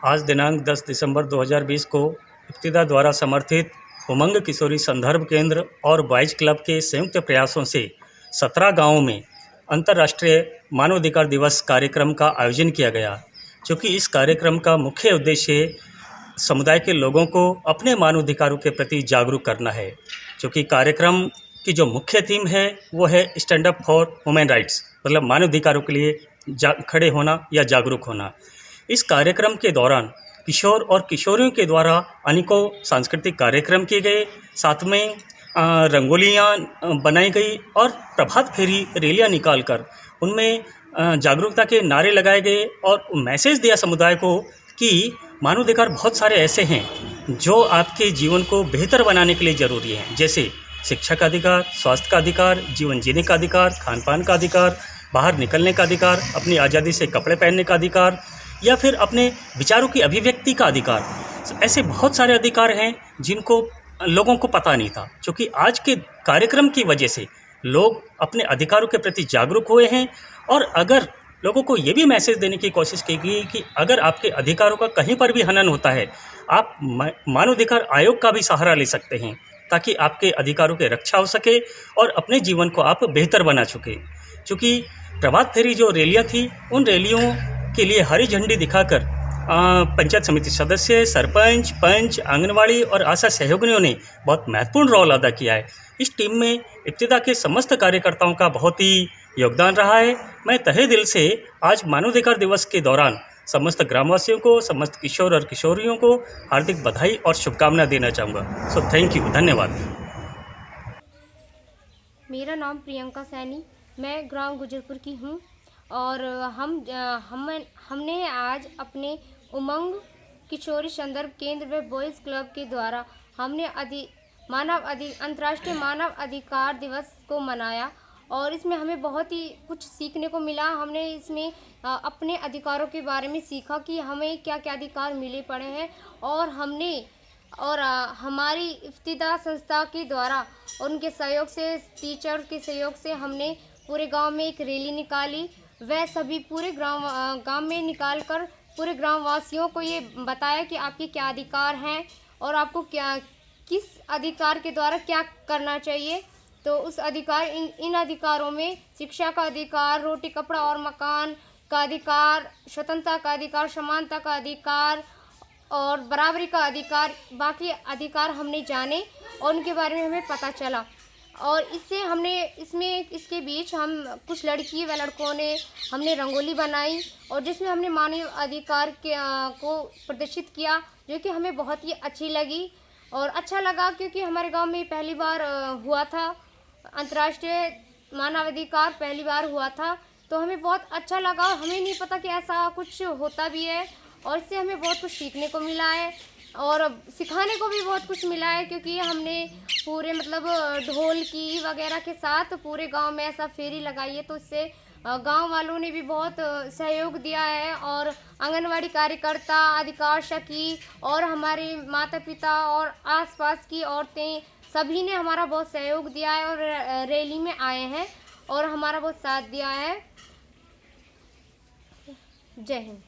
आज दिनांक 10 दिसंबर 2020 को इब्तिदा द्वारा समर्थित उमंग किशोरी संदर्भ केंद्र और बॉयज़ क्लब के संयुक्त प्रयासों से 17 गांवों में अंतर्राष्ट्रीय मानवाधिकार दिवस कार्यक्रम का आयोजन किया गया। चूँकि इस कार्यक्रम का मुख्य उद्देश्य समुदाय के लोगों को अपने मानवाधिकारों के प्रति जागरूक करना है। चूँकि कार्यक्रम की जो मुख्य थीम है वो है stand up for human rights, मतलब मानवाधिकारों के लिए खड़े होना या जागरूक होना। इस कार्यक्रम के दौरान किशोर और किशोरियों के द्वारा अनेकों सांस्कृतिक कार्यक्रम किए गए, साथ में रंगोलियाँ बनाई गई और प्रभात फेरी रैलियाँ निकालकर उनमें जागरूकता के नारे लगाए गए और मैसेज दिया समुदाय को कि मानवाधिकार बहुत सारे ऐसे हैं जो आपके जीवन को बेहतर बनाने के लिए ज़रूरी हैं, जैसे शिक्षा का अधिकार, स्वास्थ्य का अधिकार, जीवन जीने का अधिकार, खान पान का अधिकार, बाहर निकलने का अधिकार, अपनी आज़ादी से कपड़े पहनने का अधिकार या फिर अपने विचारों की अभिव्यक्ति का अधिकार। ऐसे बहुत सारे अधिकार हैं जिनको लोगों को पता नहीं था। क्योंकि आज के कार्यक्रम की वजह से लोग अपने अधिकारों के प्रति जागरूक हुए हैं और अगर लोगों को ये भी मैसेज देने की कोशिश की गई कि अगर आपके अधिकारों का कहीं पर भी हनन होता है, आप मानवाधिकार आयोग का भी सहारा ले सकते हैं ताकि आपके अधिकारों की रक्षा हो सके और अपने जीवन को आप बेहतर बना सकें। चूँकि प्रभात फेरी जो रैलियाँ थी, उन रैलियों के लिए हरी झंडी दिखाकर पंचायत समिति सदस्य, सरपंच, पंच, आंगनवाड़ी और आशा सहयोगियों ने बहुत महत्वपूर्ण रोल अदा किया है। इस टीम में इब्तिदा के समस्त कार्यकर्ताओं का बहुत ही योगदान रहा है। मैं तहे दिल से आज मानवाधिकार दिवस के दौरान समस्त ग्रामवासियों को, समस्त किशोर और किशोरियों को हार्दिक बधाई और शुभकामनाएं देना चाहूँगा। सो थैंक यू, धन्यवाद। मेरा नाम प्रियंका सैनी, मैं ग्राम गुजरपुर की हूँ और हमने आज अपने उमंग किशोरी संदर्भ केंद्र व बॉयज़ क्लब के द्वारा हमने अंतर्राष्ट्रीय मानव अधिकार दिवस को मनाया और इसमें हमें बहुत ही कुछ सीखने को मिला। हमने इसमें अपने अधिकारों के बारे में सीखा कि हमें क्या क्या अधिकार मिले पड़े हैं और हमारी इब्तिदा संस्था के द्वारा उनके सहयोग से, टीचर के सहयोग से हमने पूरे गांव में एक रैली निकाली। वह सभी पूरे गांव में निकाल कर पूरे ग्रामवासियों को ये बताया कि आपके क्या अधिकार हैं और आपको किस अधिकार के द्वारा क्या करना चाहिए। तो उस इन अधिकारों में शिक्षा का अधिकार, रोटी कपड़ा और मकान का अधिकार, स्वतंत्रता का अधिकार, समानता का अधिकार और बराबरी का अधिकार, बाकी अधिकार हमने जाने और उनके बारे में हमें पता चला। और इसके बीच हम कुछ लड़की व लड़कों ने हमने रंगोली बनाई और जिसमें हमने मानव अधिकार को प्रदर्शित किया, जो कि हमें बहुत ही अच्छी लगी और अच्छा लगा क्योंकि हमारे गांव में पहली बार हुआ था, अंतर्राष्ट्रीय मानवाधिकार पहली बार हुआ था, तो हमें बहुत अच्छा लगा। हमें नहीं पता कि ऐसा कुछ होता भी है और इससे हमें बहुत कुछ सीखने को मिला है और सिखाने को भी बहुत कुछ मिला है क्योंकि हमने पूरे ढोल की वगैरह के साथ पूरे गांव में ऐसा फेरी लगाई है, तो इससे गांव वालों ने भी बहुत सहयोग दिया है और आंगनवाड़ी कार्यकर्ता, अधिकार सखी और हमारे माता पिता और आसपास की औरतें सभी ने हमारा बहुत सहयोग दिया है और रैली में आए हैं और हमारा बहुत साथ दिया है। जय हिंद।